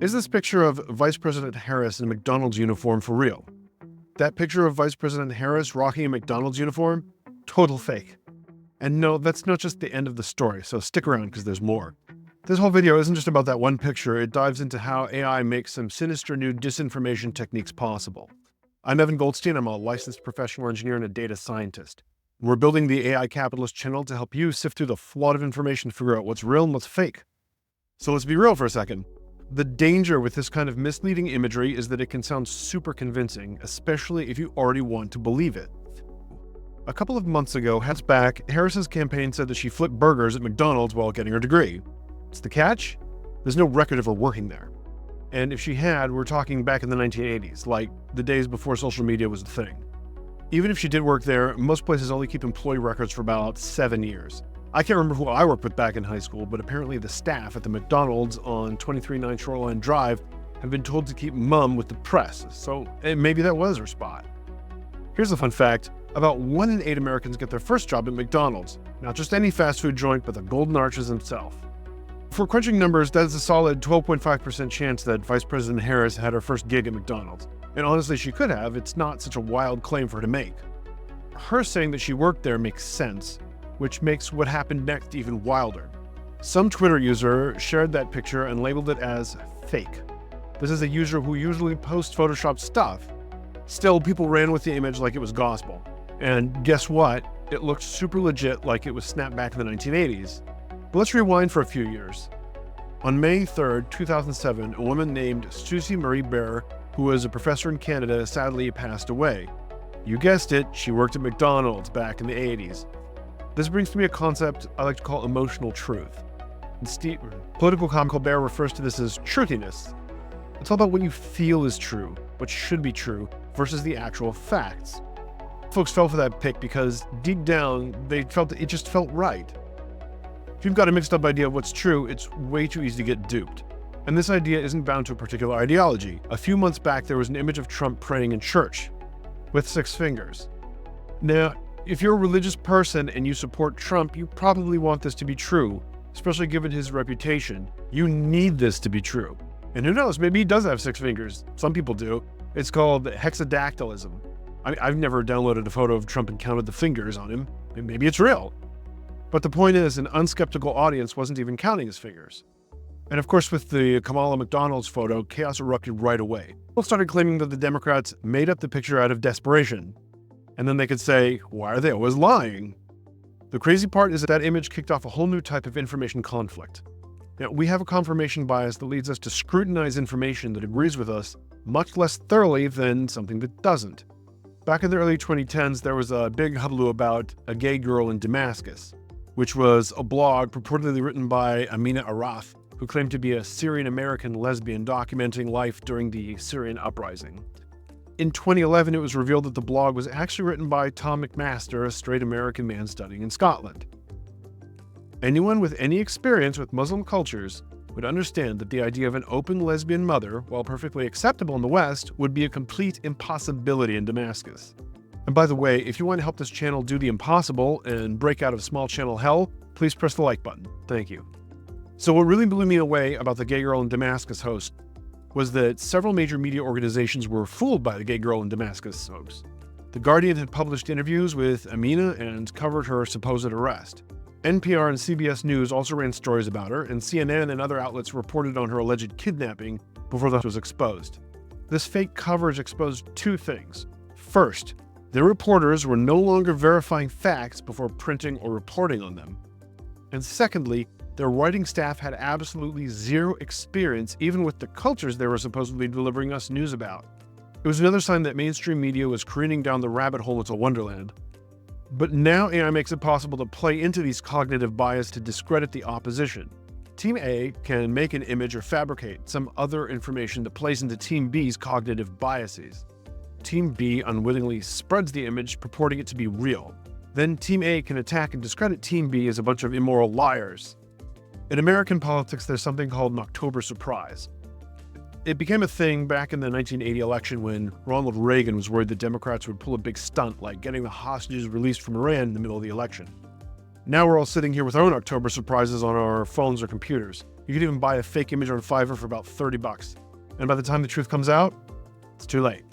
Is this picture of Vice President Harris in a McDonald's uniform for real? That picture of Vice President Harris rocking a McDonald's uniform? Total fake. And no, that's not just the end of the story, so stick around because there's more. This whole video isn't just about that one picture, it dives into how AI makes some sinister new disinformation techniques possible. I'm Evan Goldstein, I'm a licensed professional engineer and a data scientist. We're building the AI Capitalist channel to help you sift through the flood of information to figure out what's real and what's fake. So let's be real for a second. The danger with this kind of misleading imagery is that it can sound super convincing, especially if you already want to believe it. A couple of months ago, Harris's campaign said that she flipped burgers at McDonald's while getting her degree. What's the catch? There's no record of her working there. And if she had, we're talking back in the 1980s, like the days before social media was a thing. Even if she did work there, most places only keep employee records for about 7 years. I can't remember who I worked with back in high school, but apparently the staff at the McDonald's on 239 Shoreline Drive have been told to keep mum with the press, so maybe that was her spot. Here's a fun fact. About 1 in 8 Americans get their first job at McDonald's. Not just any fast food joint, but the Golden Arches himself. For crunching numbers, that is a solid 12.5% chance that Vice President Harris had her first gig at McDonald's. And honestly, she could have. It's not such a wild claim for her to make. Her saying that she worked there makes sense, which makes what happened next even wilder. Some Twitter user shared that picture and labeled it as fake. This is a user who usually posts Photoshopped stuff. Still, people ran with the image like it was gospel. And guess what? It looked super legit, like it was snapped back in the 1980s. But let's rewind for a few years. On May 3rd, 2007, a woman named Susie Marie Baer, who was a professor in Canada, sadly passed away. You guessed it, she worked at McDonald's back in the 80s. This brings to me a concept I like to call emotional truth. Political comical Bear refers to this as truthiness. It's all about what you feel is true, what should be true, versus the actual facts. Folks fell for that pick because deep down, they felt it just felt right. If you've got a mixed up idea of what's true, it's way too easy to get duped. And this idea isn't bound to a particular ideology. A few months back, there was an image of Trump praying in church with 6 fingers. Now, if you're a religious person and you support Trump, you probably want this to be true, especially given his reputation. You need this to be true. And who knows, maybe he does have 6 fingers. Some people do. It's called hexadactylism. I've never downloaded a photo of Trump and counted the fingers on him. Maybe it's real. But the point is, an unskeptical audience wasn't even counting his fingers. And of course, with the Kamala McDonald's photo, chaos erupted right away. People started claiming that the Democrats made up the picture out of desperation. And then they could say, why are they always lying? The crazy part is that image kicked off a whole new type of information conflict. Now, we have a confirmation bias that leads us to scrutinize information that agrees with us much less thoroughly than something that doesn't. Back in the early 2010s, there was a big hullabaloo about a gay girl in Damascus, which was a blog purportedly written by Amina Araf, who claimed to be a Syrian-American lesbian documenting life during the Syrian uprising. In 2011, it was revealed that the blog was actually written by Tom McMaster, a straight American man studying in Scotland. Anyone with any experience with Muslim cultures would understand that the idea of an open lesbian mother, while perfectly acceptable in the West, would be a complete impossibility in Damascus. And by the way, if you want to help this channel do the impossible and break out of small channel hell, please press the like button. Thank you. So what really blew me away about the gay girl in Damascus hoax was that several major media organizations were fooled by the gay girl in Damascus hoax. The Guardian had published interviews with Amina and covered her supposed arrest. NPR and CBS News also ran stories about her, and CNN and other outlets reported on her alleged kidnapping before that was exposed. This fake coverage exposed 2 things. First, their reporters were no longer verifying facts before printing or reporting on them. And secondly, their writing staff had absolutely zero experience even with the cultures they were supposedly delivering us news about. It was another sign that mainstream media was careening down the rabbit hole into Wonderland. But now AI makes it possible to play into these cognitive bias to discredit the opposition. Team A can make an image or fabricate some other information that plays into Team B's cognitive biases. Team B unwittingly spreads the image, purporting it to be real. Then Team A can attack and discredit Team B as a bunch of immoral liars. In American politics, there's something called an October surprise. It became a thing back in the 1980 election when Ronald Reagan was worried the Democrats would pull a big stunt like getting the hostages released from Iran in the middle of the election. Now we're all sitting here with our own October surprises on our phones or computers. You could even buy a fake image on Fiverr for about 30 bucks. And by the time the truth comes out, it's too late.